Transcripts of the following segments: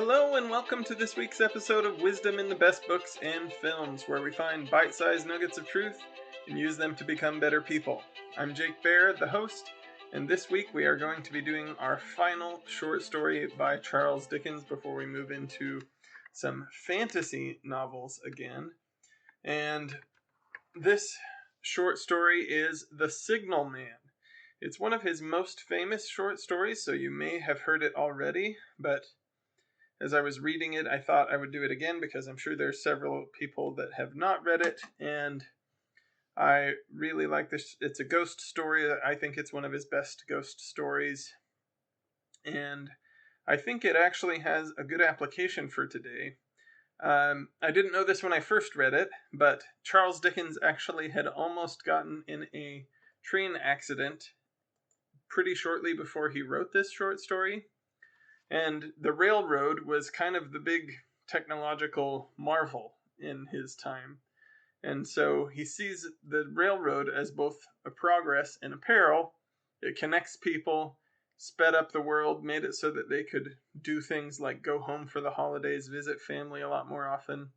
Hello and welcome to this week's episode of Wisdom in the Best Books and Films, where we find bite-sized nuggets of truth and use them to become better people. I'm Jake Baer, the host, and this week we are going to be doing our final short story by Charles Dickens before we move into some fantasy novels again. And this short story is The Signal Man. It's one of his most famous short stories, so you may have heard it already, but as I was reading it, I thought I would do it again because I'm sure there's several people that have not read it, and I really like this. It's a ghost story. I think it's one of his best ghost stories, and I think it actually has a good application for today. I didn't know this when I first read it, but Charles Dickens actually had almost gotten in a train accident pretty shortly before he wrote this short story. And the railroad was kind of the big technological marvel in his time. And so he sees the railroad as both a progress and a peril. It connects people, sped up the world, made it so that they could do things like go home for the holidays, visit family a lot more often.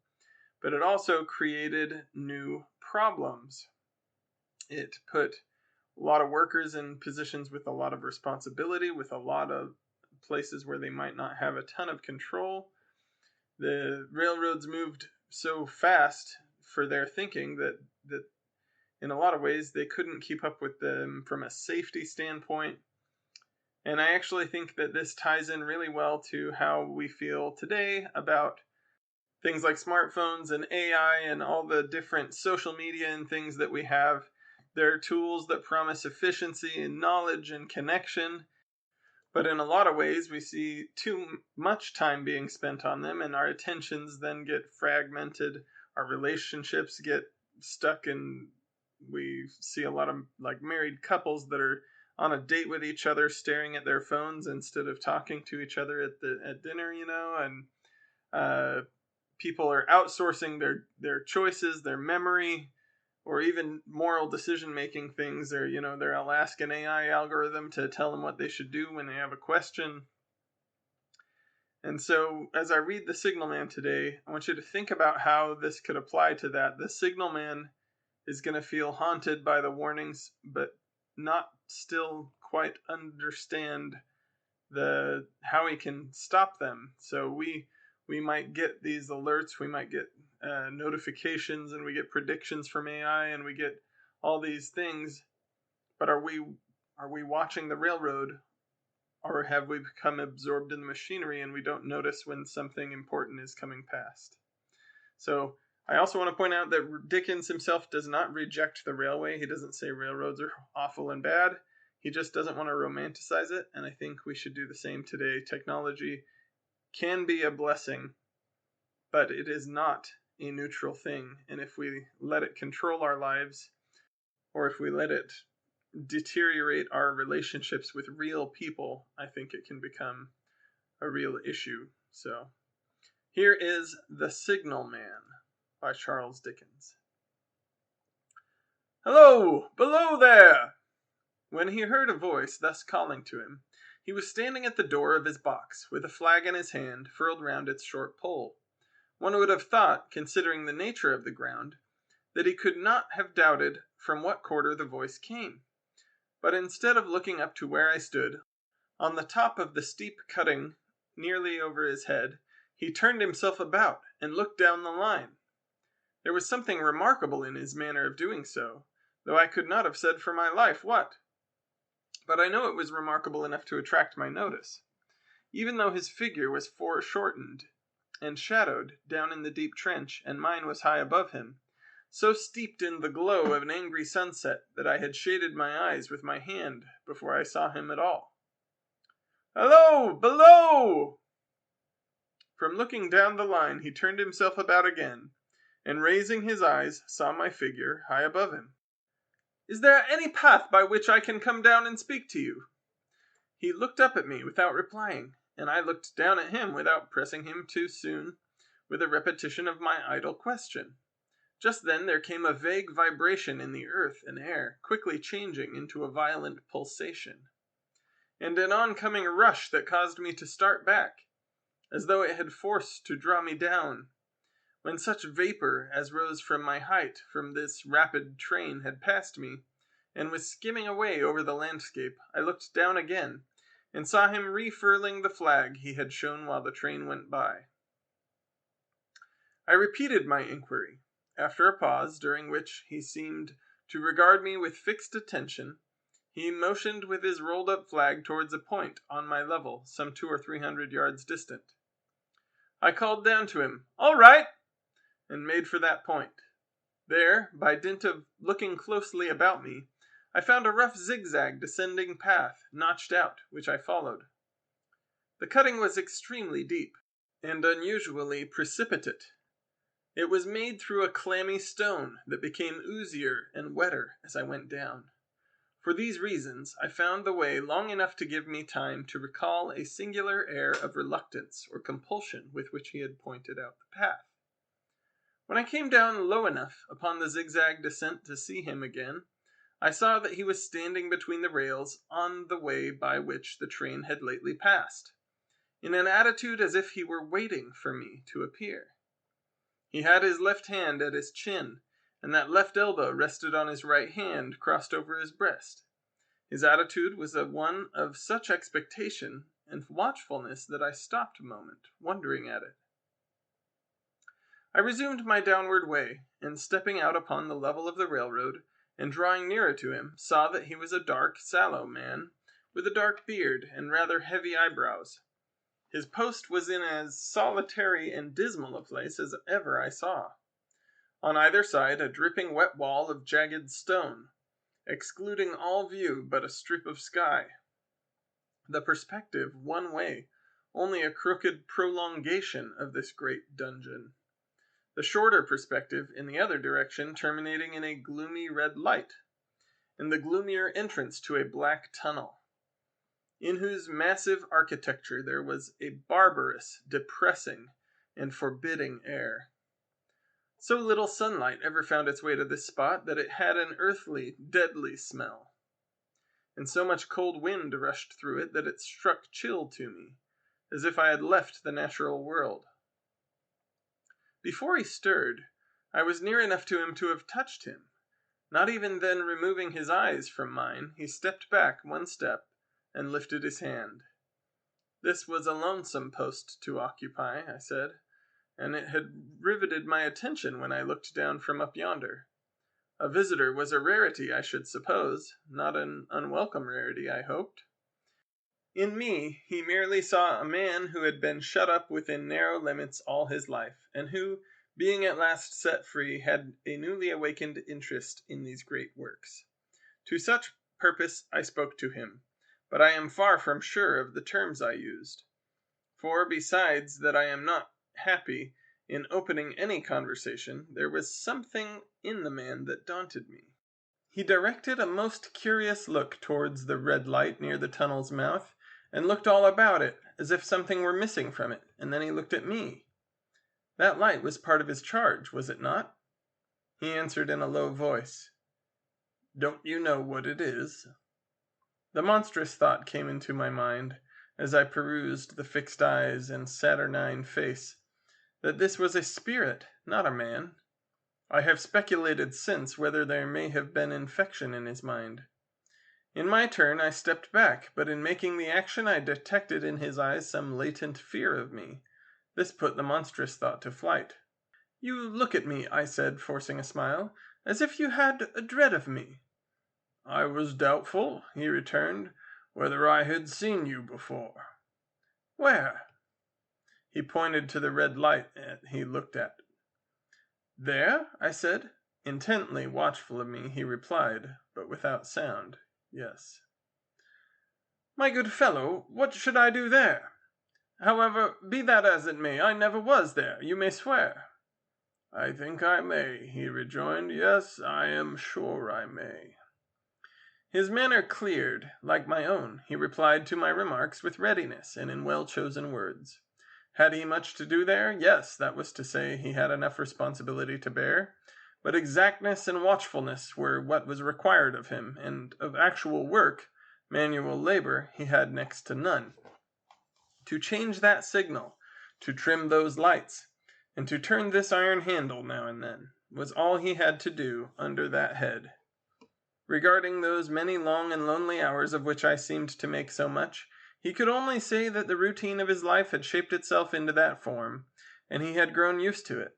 But it also created new problems. It put a lot of workers in positions with a lot of responsibility, with a lot of places where they might not have a ton of control. The railroads moved so fast for their thinking that in a lot of ways they couldn't keep up with them from a safety standpoint. And I actually think that this ties in really well to how we feel today about things like smartphones and AI and all the different social media and things that we have. They're tools that promise efficiency and knowledge and connection. But in a lot of ways, we see too much time being spent on them, and our attentions then get fragmented. Our relationships get stuck, and we see a lot of like married couples that are on a date with each other, staring at their phones instead of talking to each other at dinner. And people are outsourcing their choices, their memory, or even moral decision-making things. They'll ask an AI algorithm to tell them what they should do when they have a question. And so, as I read The Signal Man today, I want you to think about how this could apply to that. The Signal Man is going to feel haunted by the warnings, but not still quite understand how he can stop them. So we might get these alerts, we might get notifications, and we get predictions from AI, and we get all these things. But are we watching the railroad, or have we become absorbed in the machinery and we don't notice when something important is coming past? So I also want to point out that Dickens himself does not reject the railway. He doesn't say railroads are awful and bad. He just doesn't want to romanticize it, and I think we should do the same today. Technology can be a blessing, but it is not a neutral thing. And if we let it control our lives, or if we let it deteriorate our relationships with real people, I think it can become a real issue. So here is The Signal Man by Charles Dickens. "Hello, below there!" When he heard a voice thus calling to him, he was standing at the door of his box, with a flag in his hand, furled round its short pole. One would have thought, considering the nature of the ground, that he could not have doubted from what quarter the voice came. But instead of looking up to where I stood, on the top of the steep cutting nearly over his head, he turned himself about and looked down the line. There was something remarkable in his manner of doing so, though I could not have said for my life what. But I know it was remarkable enough to attract my notice. Even though his figure was foreshortened and shadowed down in the deep trench, and mine was high above him, so steeped in the glow of an angry sunset that I had shaded my eyes with my hand before I saw him at all. "Hello, below!" From looking down the line, he turned himself about again, and raising his eyes, saw my figure high above him. "Is there any path by which I can come down and speak to you?" He looked up at me without replying, and I looked down at him without pressing him too soon with a repetition of my idle question. Just then there came a vague vibration in the earth and air, quickly changing into a violent pulsation, and an oncoming rush that caused me to start back. as though it had force to draw me down. When such vapor as rose from my height from this rapid train had passed me, and was skimming away over the landscape, I looked down again, and saw him refurling the flag he had shown while the train went by. I repeated my inquiry. After a pause, during which he seemed to regard me with fixed attention, he motioned with his rolled-up flag towards a point on my level, some 200 or 300 yards distant. I called down to him, "All right!" and made for that point. There, by dint of looking closely about me, I found a rough zigzag descending path, notched out, which I followed. The cutting was extremely deep, and unusually precipitate. It was made through a clammy stone that became oozier and wetter as I went down. For these reasons, I found the way long enough to give me time to recall a singular air of reluctance or compulsion with which he had pointed out the path. When I came down low enough upon the zigzag descent to see him again, I saw that he was standing between the rails on the way by which the train had lately passed, in an attitude as if he were waiting for me to appear. He had his left hand at his chin, and that left elbow rested on his right hand, crossed over his breast. His attitude was one of such expectation and watchfulness that I stopped a moment, wondering at it. I resumed my downward way, and stepping out upon the level of the railroad, and drawing nearer to him, saw that he was a dark, sallow man, with a dark beard and rather heavy eyebrows. His post was in as solitary and dismal a place as ever I saw. On either side a dripping wet wall of jagged stone, excluding all view but a strip of sky. The perspective one way, only a crooked prolongation of this great dungeon. The shorter perspective in the other direction terminating in a gloomy red light, and the gloomier entrance to a black tunnel, in whose massive architecture there was a barbarous, depressing, and forbidding air. So little sunlight ever found its way to this spot that it had an earthly, deadly smell, and so much cold wind rushed through it that it struck chill to me, as if I had left the natural world. Before he stirred, I was near enough to him to have touched him. Not even then removing his eyes from mine, he stepped back one step and lifted his hand. This was a lonesome post to occupy, I said, and it had riveted my attention when I looked down from up yonder. A visitor was a rarity, I should suppose, not an unwelcome rarity, I hoped. In me, he merely saw a man who had been shut up within narrow limits all his life, and who, being at last set free, had a newly awakened interest in these great works. To such purpose I spoke to him, but I am far from sure of the terms I used. For, besides that I am not happy in opening any conversation, there was something in the man that daunted me. He directed a most curious look towards the red light near the tunnel's mouth, and looked all about it, as if something were missing from it, and then he looked at me. That light was part of his charge, was it not? He answered in a low voice, "Don't you know what it is?" The monstrous thought came into my mind, as I perused the fixed eyes and saturnine face, that this was a spirit, not a man. I have speculated since whether there may have been infection in his mind. In my turn I stepped back, but in making the action I detected in his eyes some latent fear of me. This put the monstrous thought to flight. "You look at me," I said, forcing a smile, "as if you had a dread of me." "I was doubtful," he returned, "whether I had seen you before." "Where?" He pointed to the red light he looked at. "There?" I said. Intently watchful of me, he replied, but without sound, "Yes." "My good fellow, what should I do there? However, be that as it may, I never was there, you may swear." "I think I may," he rejoined. "Yes, I am sure I may." His manner cleared, like my own. He replied to my remarks with readiness and in well-chosen words. Had he much to do there? Yes, that was to say, he had enough responsibility to bear, but exactness and watchfulness were what was required of him, and of actual work, manual labor, he had next to none. To change that signal, to trim those lights, and to turn this iron handle now and then, was all he had to do under that head. Regarding those many long and lonely hours of which I seemed to make so much, he could only say that the routine of his life had shaped itself into that form, and he had grown used to it.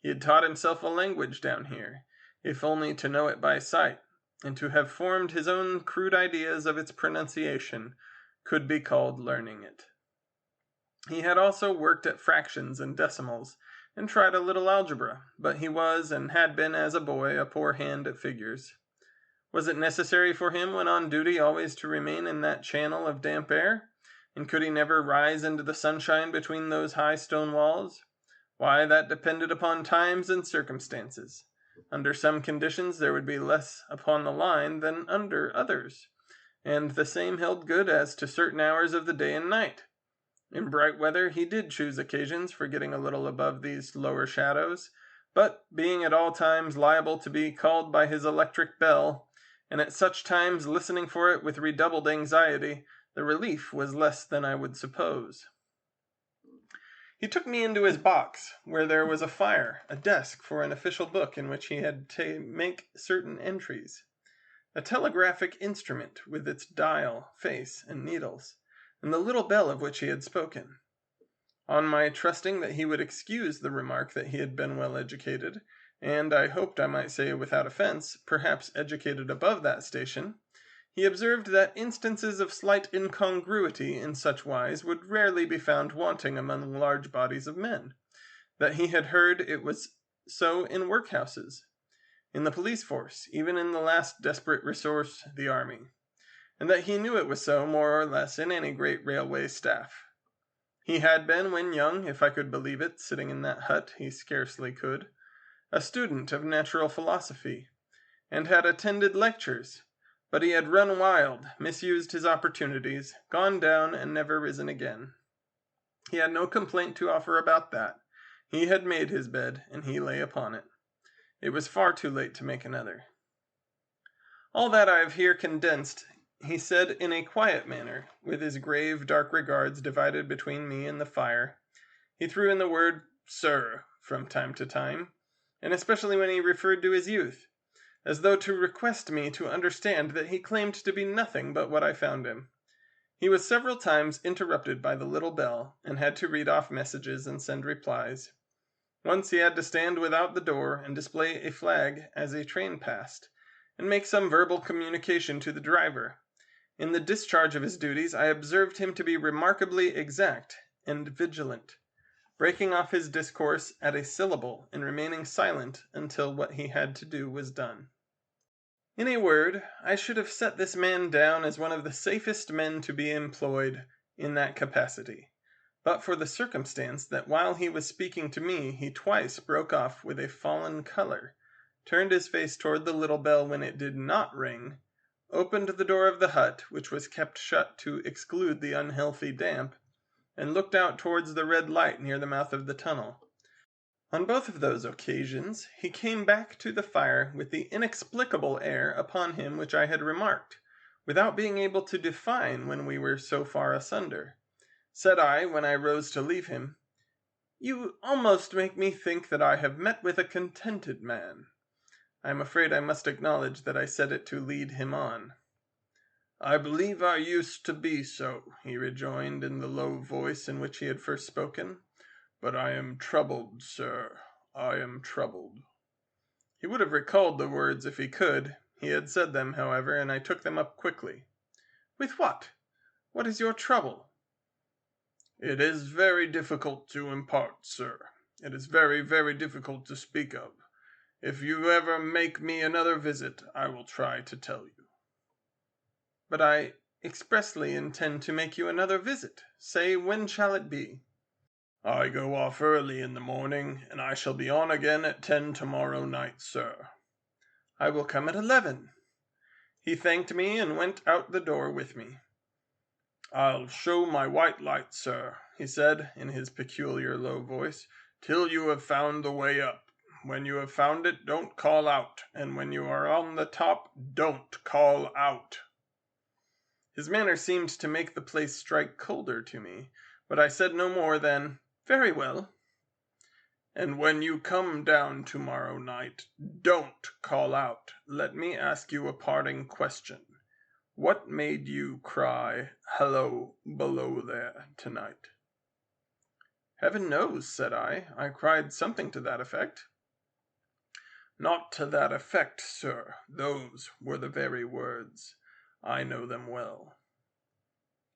He had taught himself a language down here, if only to know it by sight, and to have formed his own crude ideas of its pronunciation could be called learning it. He had also worked at fractions and decimals, and tried a little algebra, but he was and had been as a boy a poor hand at figures. Was it necessary for him when on duty always to remain in that channel of damp air? And could he never rise into the sunshine between those high stone walls? Why, that depended upon times and circumstances. Under some conditions there would be less upon the line than under others, and the same held good as to certain hours of the day and night. In bright weather he did choose occasions for getting a little above these lower shadows, but being at all times liable to be called by his electric bell, and at such times listening for it with redoubled anxiety, the relief was less than I would suppose. He took me into his box, where there was a fire, a desk for an official book in which he had to make certain entries, a telegraphic instrument with its dial, face, and needles, and the little bell of which he had spoken. On my trusting that he would excuse the remark that he had been well educated, and I hoped I might say without offense, perhaps educated above that station, he observed that instances of slight incongruity in such wise would rarely be found wanting among large bodies of men, that he had heard it was so in workhouses, in the police force, even in the last desperate resource, the army, and that he knew it was so more or less in any great railway staff. He had been, when young, if I could believe it, sitting in that hut, he scarcely could, a student of natural philosophy, and had attended lectures, but he had run wild, misused his opportunities, gone down, and never risen again. He had no complaint to offer about that. He had made his bed, and he lay upon it. It was far too late to make another. All that I have here condensed he said in a quiet manner, with his grave, dark regards divided between me and the fire. He threw in the word "sir" from time to time, and especially when he referred to his youth, as though to request me to understand that he claimed to be nothing but what I found him. He was several times interrupted by the little bell, and had to read off messages and send replies. Once he had to stand without the door and display a flag as a train passed, and make some verbal communication to the driver. In the discharge of his duties I observed him to be remarkably exact and vigilant, breaking off his discourse at a syllable and remaining silent until what he had to do was done. In a word, I should have set this man down as one of the safest men to be employed in that capacity, but for the circumstance that while he was speaking to me he twice broke off with a fallen color, turned his face toward the little bell when it did not ring, opened the door of the hut, which was kept shut to exclude the unhealthy damp, and looked out towards the red light near the mouth of the tunnel. On both of those occasions he came back to the fire with the inexplicable air upon him which I had remarked, without being able to define when we were so far asunder. Said I, when I rose to leave him, "You almost make me think that I have met with a contented man." I am afraid I must acknowledge that I said it to lead him on. "I believe I used to be so," he rejoined in the low voice in which he had first spoken. "But I am troubled, sir. I am troubled." He would have recalled the words if he could. He had said them, however, and I took them up quickly. "With what? What is your trouble?" "It is very difficult to impart, sir. It is very, very difficult to speak of. If you ever make me another visit, I will try to tell you." "But I expressly intend to make you another visit. Say, when shall it be?" "I go off early in the morning, and I shall be on again at 10 tomorrow night, sir." "I will come at 11. He thanked me and went out the door with me. "I'll show my white light, sir," he said, in his peculiar low voice, "till you have found the way up. When you have found it, don't call out, and when you are on the top, don't call out." His manner seemed to make the place strike colder to me, but I said no more than, Very well. And when you come down tomorrow night, don't call out. Let me ask you a parting question. What made you cry, 'Hello, below there,' tonight?" "Heaven knows," said I. "I cried something to that effect." "Not to that effect, sir. Those were the very words. I know them well."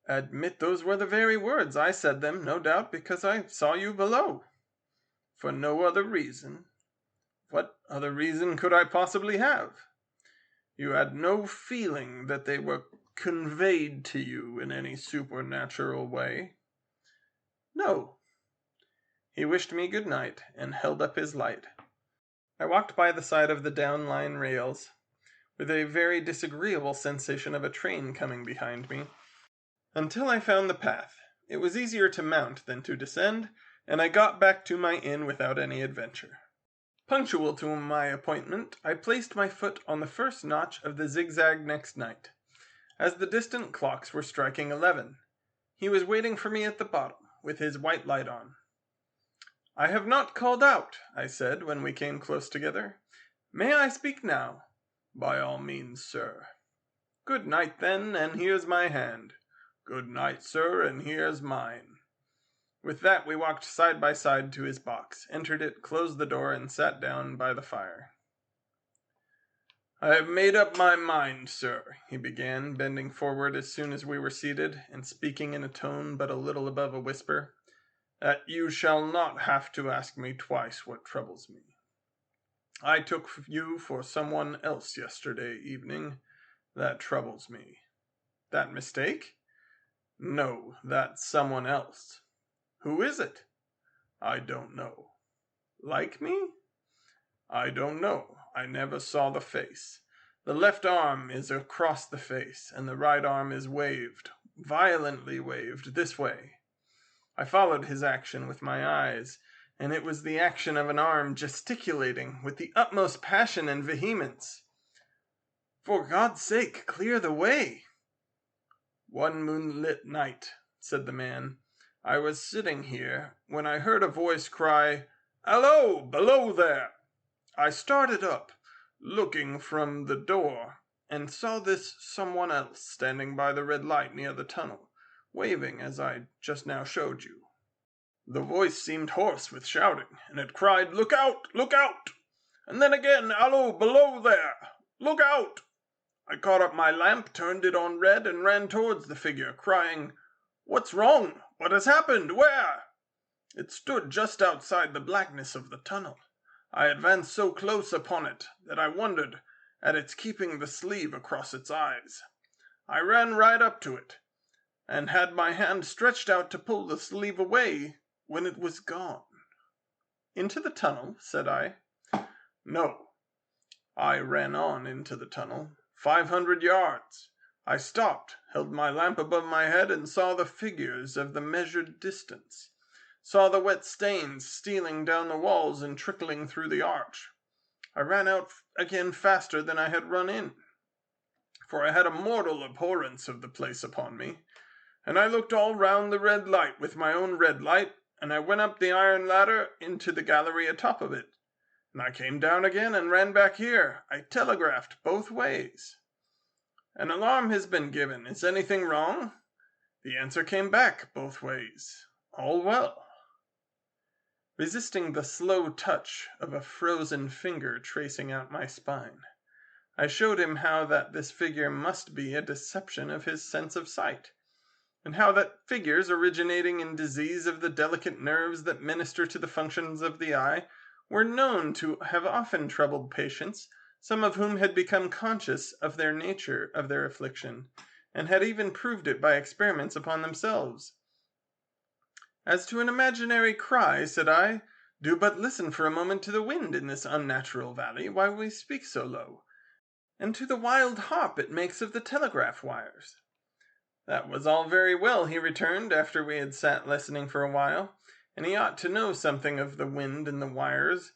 "Admit those were the very words. I said them, no doubt, because I saw you below." "For no other reason?" "What other reason could I possibly have?" "You had no feeling that they were conveyed to you in any supernatural way?" "No." He wished me good night, and held up his light. I walked by the side of the down line rails, with a very disagreeable sensation of a train coming behind me, until I found the path. It was easier to mount than to descend, and I got back to my inn without any adventure. Punctual to my appointment, I placed my foot on the first notch of the zigzag next night, as the distant clocks were striking 11. He was waiting for me at the bottom, with his white light on. "I have not called out," I said, when we came close together. "May I speak now?" "By all means, sir." "Good night, then, and here's my hand." "Good night, sir, and here's mine." With that we walked side by side to his box, entered it, closed the door, and sat down by the fire. "I have made up my mind, sir," he began, bending forward as soon as we were seated, and speaking in a tone but a little above a whisper, "that you shall not have to ask me twice what troubles me. I took you for someone else yesterday evening. That troubles me." "That mistake?" "No, that someone else." "Who is it?" "I don't know." "Like me?" "I don't know. I never saw the face. The left arm is across the face, and the right arm is waved, violently waved, this way." I followed his action with my eyes, and it was the action of an arm gesticulating with the utmost passion and vehemence. "For God's sake, clear the way." "One moonlit night," said the man, "I was sitting here, when I heard a voice cry, 'Hallo, below there!' I started up, looking from the door, and saw this someone else standing by the red light near the tunnel, waving as I just now showed you. The voice seemed hoarse with shouting, and it cried, 'Look out! Look out!' And then again, 'Hallo, below there! Look out!' I caught up my lamp, turned it on red, and ran towards the figure, crying, 'What's wrong? What has happened? Where?' It stood just outside the blackness of the tunnel. I advanced so close upon it that I wondered at its keeping the sleeve across its eyes. I ran right up to it, and had my hand stretched out to pull the sleeve away, when it was gone." "Into the tunnel?" said I. "No. I ran on into the tunnel, 500 yards. I stopped, held my lamp above my head, and saw the figures of the measured distance. Saw the wet stains stealing down the walls and trickling through the arch. I ran out again faster than I had run in, for I had a mortal abhorrence of the place upon me. And I looked all round the red light with my own red light, and I went up the iron ladder into the gallery atop of it. And I came down again and ran back here. I telegraphed both ways. An alarm has been given. Is anything wrong? The answer came back both ways. All well." Resisting the slow touch of a frozen finger tracing out my spine, I showed him how that this figure must be a deception of his sense of sight, and how that figures originating in disease of the delicate nerves that minister to the functions of the eye were known to have often troubled patients, some of whom had become conscious of their nature of their affliction, and had even proved it by experiments upon themselves. "As to an imaginary cry," said I, "do but listen for a moment to the wind in this unnatural valley, while we speak so low, and to the wild hop it makes of the telegraph wires." "That was all very well," he returned, after we had sat listening for a while, "and he ought to know something of the wind and the wires,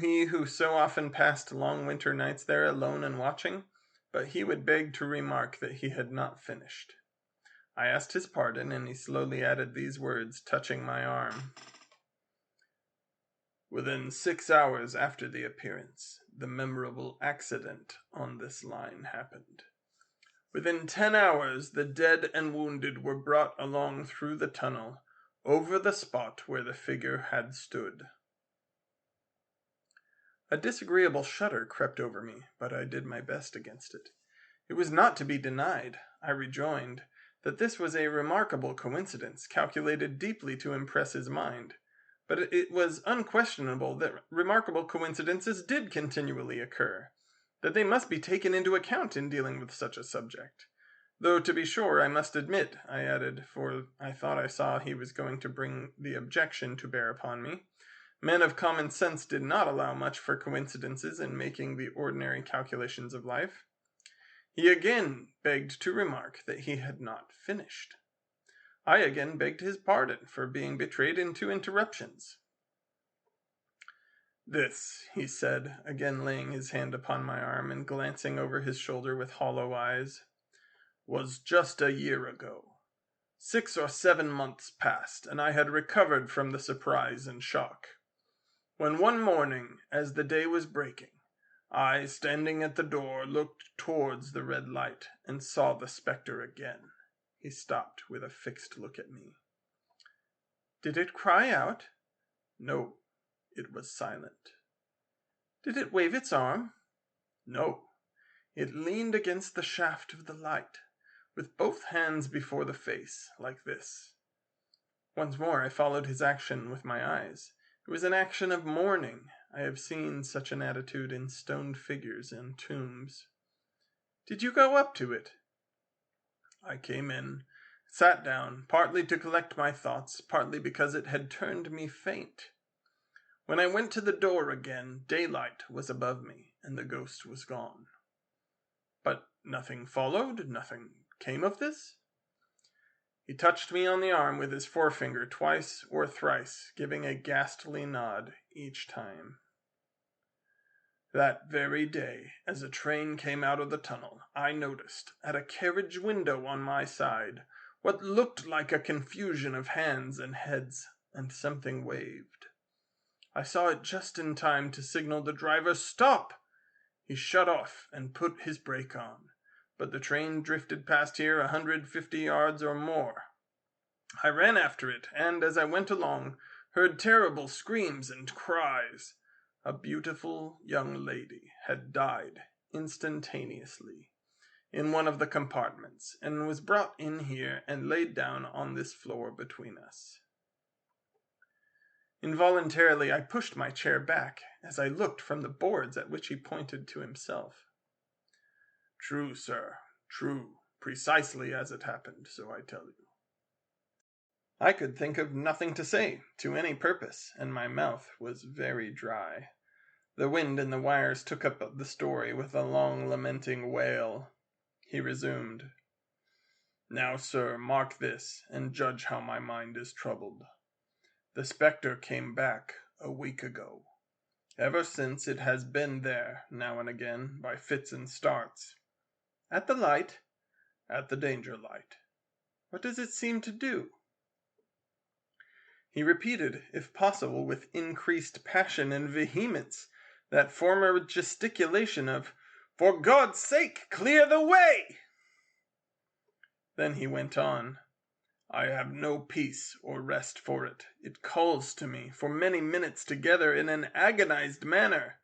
he who so often passed long winter nights there alone and watching," but he would beg to remark that he had not finished. I asked his pardon, and he slowly added these words, touching my arm. Within 6 hours after the appearance, the memorable accident on this line happened. Within 10 hours, the dead and wounded were brought along through the tunnel, over the spot where the figure had stood. A disagreeable shudder crept over me, but I did my best against it. It was not to be denied, I rejoined, that this was a remarkable coincidence, calculated deeply to impress his mind. But it was unquestionable that remarkable coincidences did continually occur, that they must be taken into account in dealing with such a subject. Though, to be sure, I must admit, I added, for I thought I saw he was going to bring the objection to bear upon me, men of common sense did not allow much for coincidences in making the ordinary calculations of life. He again begged to remark that he had not finished. I again begged his pardon for being betrayed into interruptions. "This," he said, again laying his hand upon my arm and glancing over his shoulder with hollow eyes, "was just a year ago. 6 or 7 months passed, and I had recovered from the surprise and shock, when one morning, as the day was breaking, I, standing at the door, looked towards the red light, and saw the spectre again." He stopped with a fixed look at me. "Did it cry out?" "No, it was silent." "Did it wave its arm?" "No, it leaned against the shaft of the light, with both hands before the face, like this." Once more I followed his action with my eyes. It was an action of mourning. I have seen such an attitude in stoned figures and tombs. "Did you go up to it?" "I came in, sat down, partly to collect my thoughts, partly because it had turned me faint. When I went to the door again, daylight was above me, and the ghost was gone." "But nothing followed? Nothing came of this?" He touched me on the arm with his forefinger twice or thrice, giving a ghastly nod each time. "That very day, as a train came out of the tunnel, I noticed, at a carriage window on my side, what looked like a confusion of hands and heads, and something waved. I saw it just in time to signal the driver, 'Stop!' He shut off and put his brake on, but the train drifted past here 150 yards or more. I ran after it, and, as I went along, heard terrible screams and cries. A beautiful young lady had died instantaneously in one of the compartments, and was brought in here and laid down on this floor between us." Involuntarily I pushed my chair back, as I looked from the boards at which he pointed to himself. "True, sir, true, precisely as it happened, so I tell you." I could think of nothing to say, to any purpose, and my mouth was very dry. The wind in the wires took up the story with a long lamenting wail. He resumed, "Now, sir, mark this, and judge how my mind is troubled. The spectre came back a week ago. Ever since it has been there, now and again, by fits and starts." "At the light?" "At the danger light." "What does it seem to do?" He repeated, if possible with increased passion and vehemence, that former gesticulation of, "For God's sake, clear the way!" Then he went on, "I have no peace or rest for it. It calls to me, for many minutes together, in an agonized manner,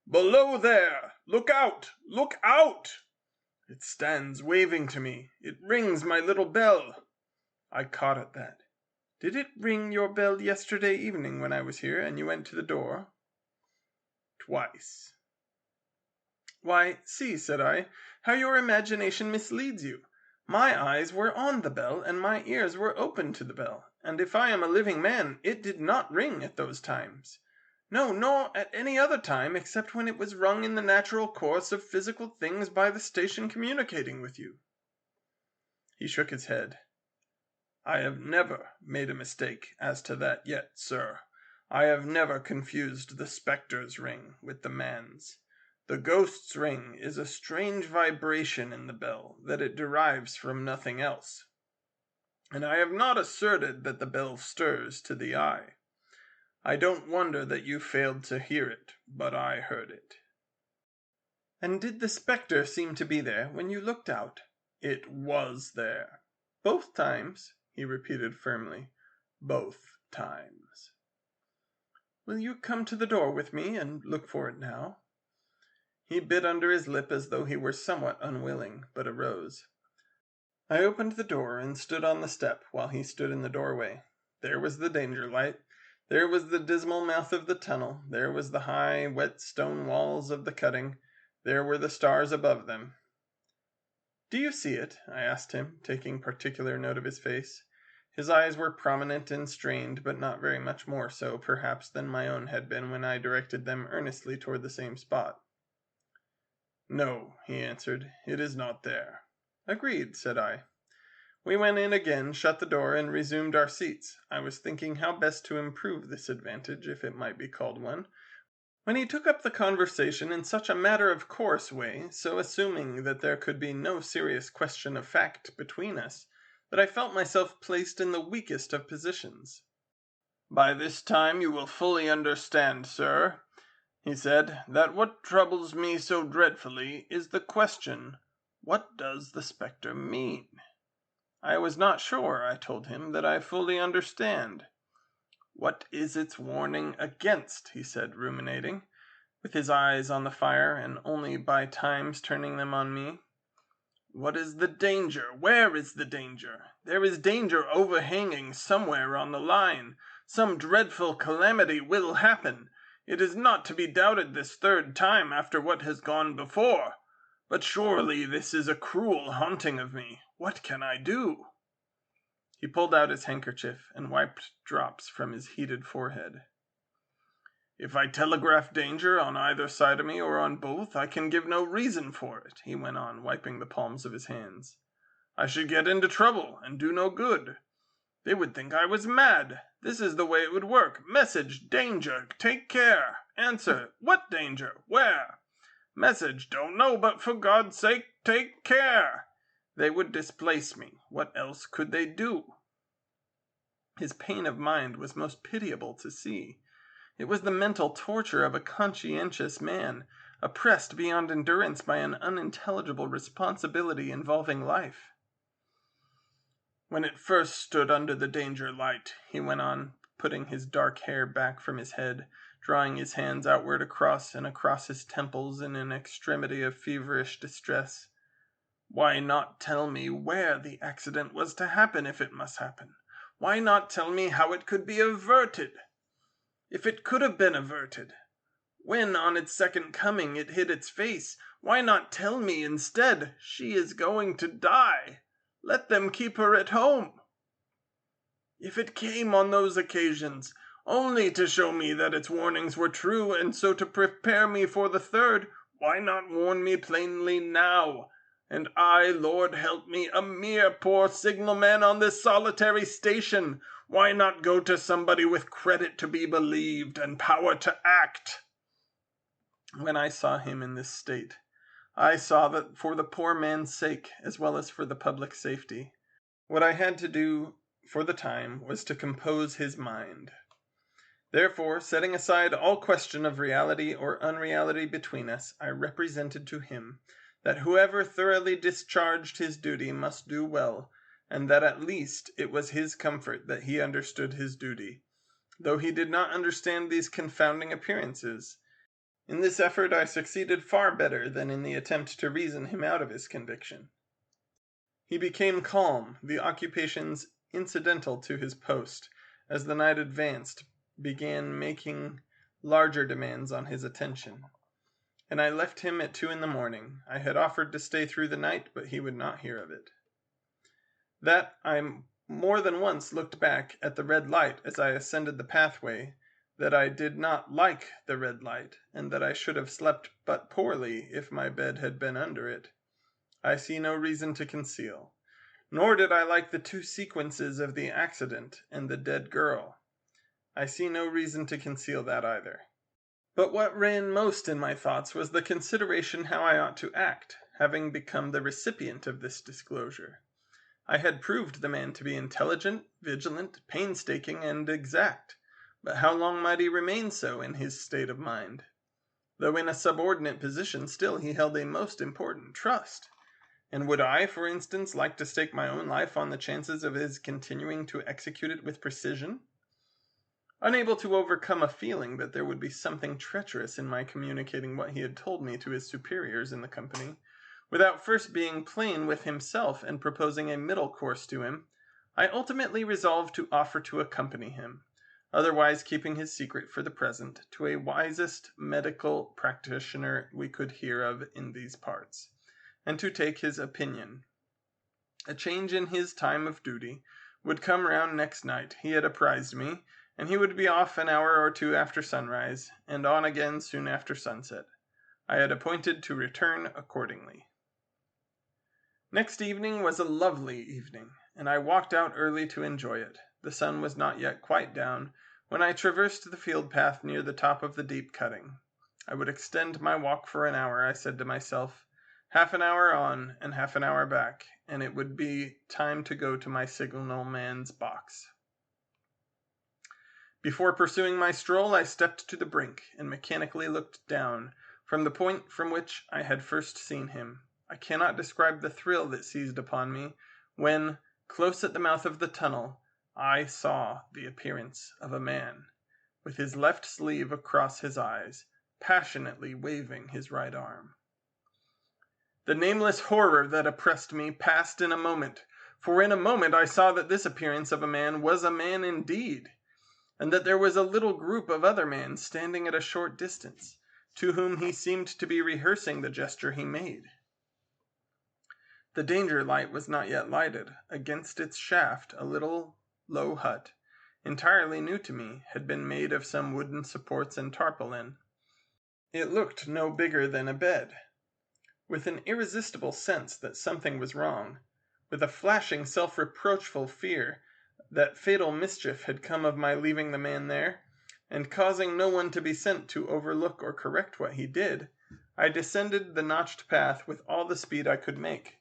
'Below there! Look out! Look out!' It stands waving to me. It rings my little bell." I caught at that. "Did it ring your bell yesterday evening when I was here, and you went to the door?" "Twice." "Why, see," said I, "how your imagination misleads you. My eyes were on the bell, and my ears were open to the bell, and if I am a living man, it did not ring at those times. No, nor at any other time, except when it was rung in the natural course of physical things by the station communicating with you." He shook his head. "I have never made a mistake as to that yet, sir. I have never confused the spectre's ring with the man's. The ghost's ring is a strange vibration in the bell that it derives from nothing else. And I have not asserted that the bell stirs to the eye. I don't wonder that you failed to hear it, but I heard it." "And did the spectre seem to be there when you looked out?" "It was there." "Both times?" he repeated firmly. "Both times." "Will you come to the door with me and look for it now?" He bit under his lip as though he were somewhat unwilling, but arose. I opened the door and stood on the step while he stood in the doorway. There was the danger light. There was the dismal mouth of the tunnel. There was the high, wet stone walls of the cutting. There were the stars above them. "Do you see it?" I asked him, taking particular note of his face. His eyes were prominent and strained, but not very much more so, perhaps, than my own had been when I directed them earnestly toward the same spot. "No," he answered, "it is not there." "Agreed," said I. We went in again, shut the door, and resumed our seats. I was thinking how best to improve this advantage, if it might be called one, when he took up the conversation in such a matter-of-course way, so assuming that there could be no serious question of fact between us, that I felt myself placed in the weakest of positions. "By this time you will fully understand, sir," he said, "that what troubles me so dreadfully is the question, what does the spectre mean?" "I was not sure," I told him, "that I fully understand." "What is its warning against?" he said, ruminating, with his eyes on the fire, and only by times turning them on me. "What is the danger? Where is the danger? There is danger overhanging somewhere on the line. Some dreadful calamity will happen. It is not to be doubted this third time after what has gone before. But surely this is a cruel haunting of me. What can I do?" He pulled out his handkerchief and wiped drops from his heated forehead. "If I telegraph danger on either side of me or on both, I can give no reason for it," he went on, wiping the palms of his hands. "I should get into trouble and do no good. They would think I was mad. This is the way it would work. Message, danger, take care. Answer, what danger? Where? Message, don't know, but for God's sake, take care. They would displace me. What else could they do?" His pain of mind was most pitiable to see. It was the mental torture of a conscientious man, oppressed beyond endurance by an unintelligible responsibility involving life. "When it first stood under the danger light," he went on, putting his dark hair back from his head, drawing his hands outward across and across his temples in an extremity of feverish distress, "why not tell me where the accident was to happen if it must happen? Why not tell me how it could be averted? If it could have been averted, when on its second coming it hid its face, why not tell me instead, 'She is going to die. Let them keep her at home'? If it came on those occasions only to show me that its warnings were true and so to prepare me for the third, why not warn me plainly now? And I, Lord help me, a mere poor signalman on this solitary station, why not go to somebody with credit to be believed and power to act?" When I saw him in this state, I saw that for the poor man's sake, as well as for the public safety, what I had to do for the time was to compose his mind. Therefore, setting aside all question of reality or unreality between us, I represented to him that whoever thoroughly discharged his duty must do well, and that at least it was his comfort that he understood his duty, though he did not understand these confounding appearances. In this effort I succeeded far better than in the attempt to reason him out of his conviction. He became calm, the occupations incidental to his post, as the night advanced, began making larger demands on his attention, and I left him at 2 in the morning. I had offered to stay through the night, but he would not hear of it. That I more than once looked back at the red light as I ascended the pathway, that I did not like the red light, and that I should have slept but poorly if my bed had been under it, I see no reason to conceal. Nor did I like the 2 sequences of the accident and the dead girl. I see no reason to conceal that either. But what ran most in my thoughts was the consideration how I ought to act, having become the recipient of this disclosure. I had proved the man to be intelligent, vigilant, painstaking, and exact. But how long might he remain so in his state of mind? Though in a subordinate position, still he held a most important trust. And would I, for instance, like to stake my own life on the chances of his continuing to execute it with precision? Unable to overcome a feeling that there would be something treacherous in my communicating what he had told me to his superiors in the company, without first being plain with himself and proposing a middle course to him, I ultimately resolved to offer to accompany him, otherwise keeping his secret for the present, to a wisest medical practitioner we could hear of in these parts, and to take his opinion. A change in his time of duty would come round next night, he had apprised me, and he would be off an hour or two after sunrise, and on again soon after sunset. I had appointed to return accordingly. Next evening was a lovely evening, and I walked out early to enjoy it. The sun was not yet quite down, when I traversed the field path near the top of the deep cutting. I would extend my walk for an hour, I said to myself, half an hour on and half an hour back, and it would be time to go to my signalman's box. Before pursuing my stroll, I stepped to the brink and mechanically looked down from the point from which I had first seen him. I cannot describe the thrill that seized upon me when, close at the mouth of the tunnel, I saw the appearance of a man, with his left sleeve across his eyes, passionately waving his right arm. The nameless horror that oppressed me passed in a moment, for in a moment I saw that this appearance of a man was a man indeed, and that there was a little group of other men standing at a short distance, to whom he seemed to be rehearsing the gesture he made. The danger light was not yet lighted. Against its shaft a little low hut, entirely new to me, had been made of some wooden supports and tarpaulin. It looked no bigger than a bed. With an irresistible sense that something was wrong, with a flashing self-reproachful fear that fatal mischief had come of my leaving the man there, and causing no one to be sent to overlook or correct what he did, I descended the notched path with all the speed I could make.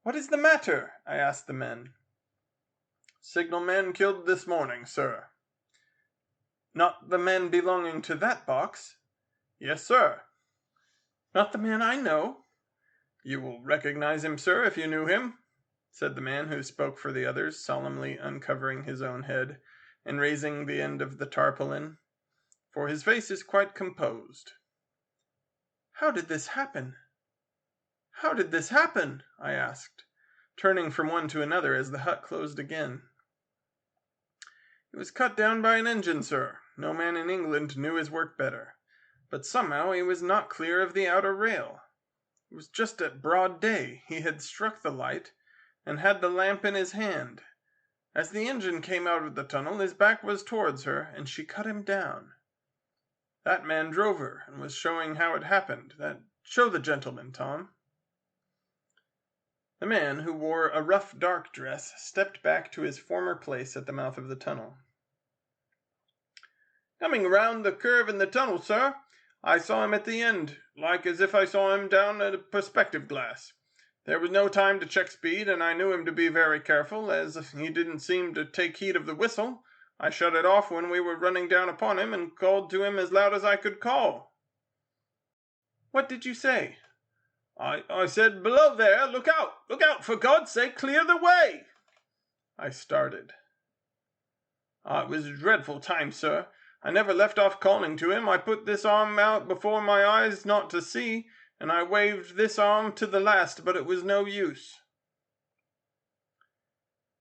"What is the matter?" I asked the men. "Signalman killed this morning, sir." "Not the man belonging to that box?" "Yes, sir." "Not the man I know?" "You will recognize him, sir, if you knew him," said the man who spoke for the others, solemnly uncovering his own head and raising the end of the tarpaulin, "for his face is quite composed." "How did this happen? How did this happen?" I asked, turning from one to another as the hut closed again. "He was cut down by an engine, sir. No man in England knew his work better. But somehow he was not clear of the outer rail. It was just at broad day. He had struck the light, and had the lamp in his hand. As the engine came out of the tunnel, his back was towards her, and she cut him down. That man drove her, and was showing how it happened. Show the gentleman, Tom." The man, who wore a rough dark dress, stepped back to his former place at the mouth of the tunnel. "Coming round the curve in the tunnel, sir. I saw him at the end, like as if I saw him down at a perspective glass. There was no time to check speed, and I knew him to be very careful, as he didn't seem to take heed of the whistle. I shut it off when we were running down upon him, and called to him as loud as I could call." "What did you say?" I said, 'Below there, look out, for God's sake, clear the way!'" I started. "It was a dreadful time, sir. I never left off calling to him. I put this arm out before my eyes not to see, and I waved this arm to the last, but it was no use."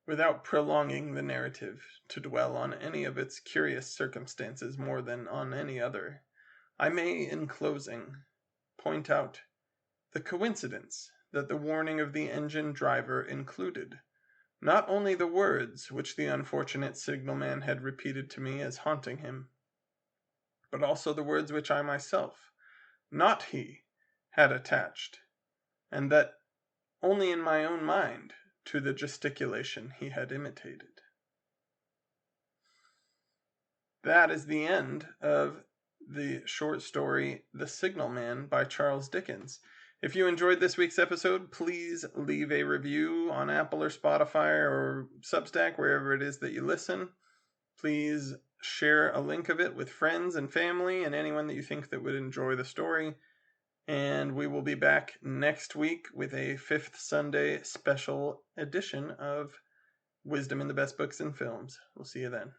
Without prolonging the narrative to dwell on any of its curious circumstances more than on any other, I may, in closing, point out the coincidence that the warning of the engine driver included not only the words which the unfortunate signalman had repeated to me as haunting him, but also the words which I myself, not he, had attached, and that only in my own mind, to the gesticulation he had imitated. That is the end of the short story The Signalman by Charles Dickens. If you enjoyed this week's episode, please leave a review on Apple or Spotify or Substack, wherever it is that you listen. Please share a link of it with friends and family and anyone that you think that would enjoy the story. And we will be back next week with a Fifth Sunday special edition of Wisdom in the Best Books and Films. We'll see you then.